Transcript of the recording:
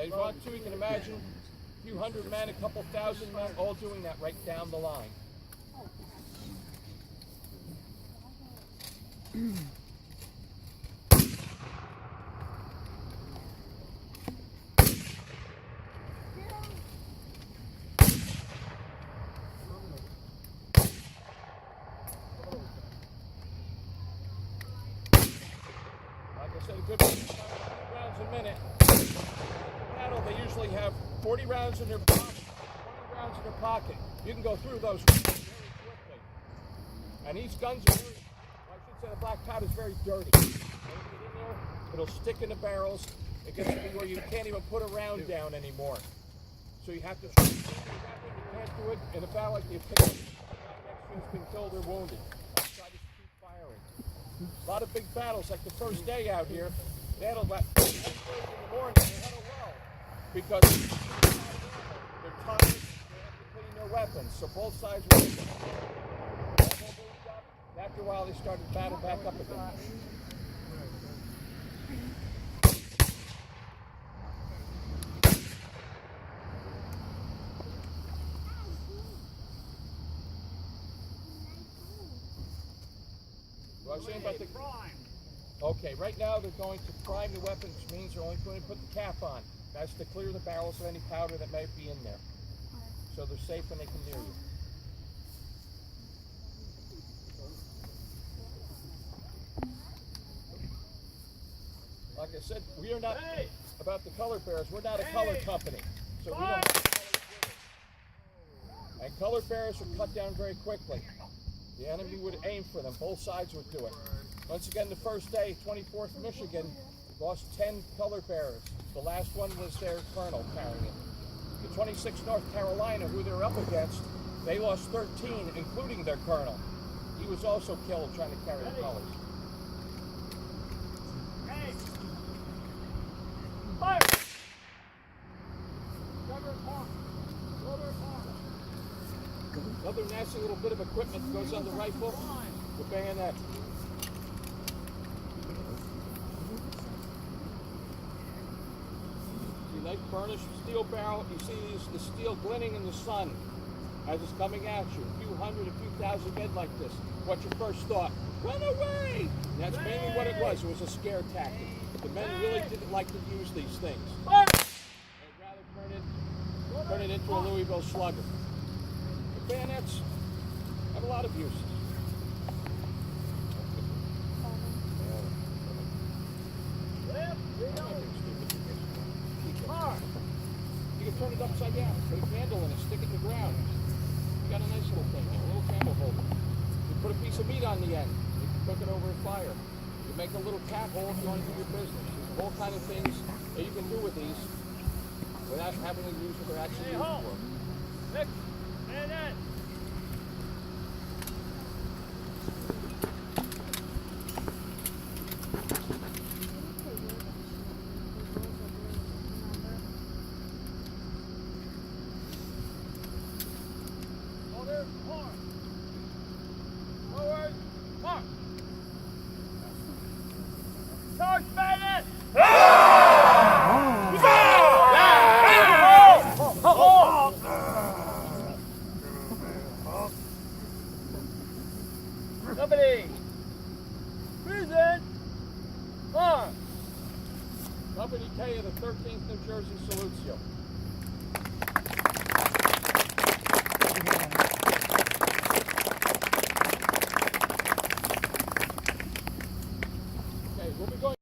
As you want to, you can imagine a few hundred men, a couple thousand men, all doing that right down the line. Like I said, a good 100 rounds a minute. Battle, they usually have 40 rounds in their pocket, 20 rounds in their pocket. You can go through those very quickly. And these guns are very, I should say the black powder is very dirty. When you get in there, it'll stick in the barrels. It gets to be where you can't even put a round down anymore. So you have to, you can't do it in a battle like you pick up. Next one's been killed or wounded. Try to keep firing. A lot of big battles, like the first day out here, they had about 10:30 in the morning, they had a lull because they're tired, they have to clean their weapons, so both sides were in. After a while, they started to battle back up again. What I was saying about the prime. Okay, right now they're going to prime the weapon, which means they're only going to put the cap on. That's to clear the barrels of any powder that may be in there. So they're safe when they come near you. Like I said, we are not about the color bearers. We're not a color company. So we don't. And color bearers are cut down very quickly. The enemy would aim for them. Both sides would do it. Once again, the first day, 24th Michigan lost 10 color bearers. The last one was their colonel carrying it. The 26th North Carolina, who they're up against, they lost 13, including their colonel. He was also killed trying to carry the colors. Hey! Fire! Cover arm. Cover arm. Another nasty little bit of equipment that goes on the rifle, the bayonet. You like burnished steel barrel, you see the steel glinting in the sun as it's coming at you. A few hundred, a few thousand men like this. What's your first thought? Run away! And that's mainly what it was. It was a scare tactic. The men really didn't like to use these things. They'd rather turn it into a Louisville Slugger. The bayonets have a lot of uses. You can turn it upside down, put a candle in it, stick it in the ground. You got a nice little thing there, a little candle holder. You put a piece of meat on the end. You can cook it over a fire. You make a little cat hole if you want to do your business. There's all kind of things that you can do with these without having to use what they're actually used for. Nick, bayonet. Shoulder, arm. Forward, arm. Charge, bayonet. Company. Present. Arm. Company K of the 13th New Jersey salutes you.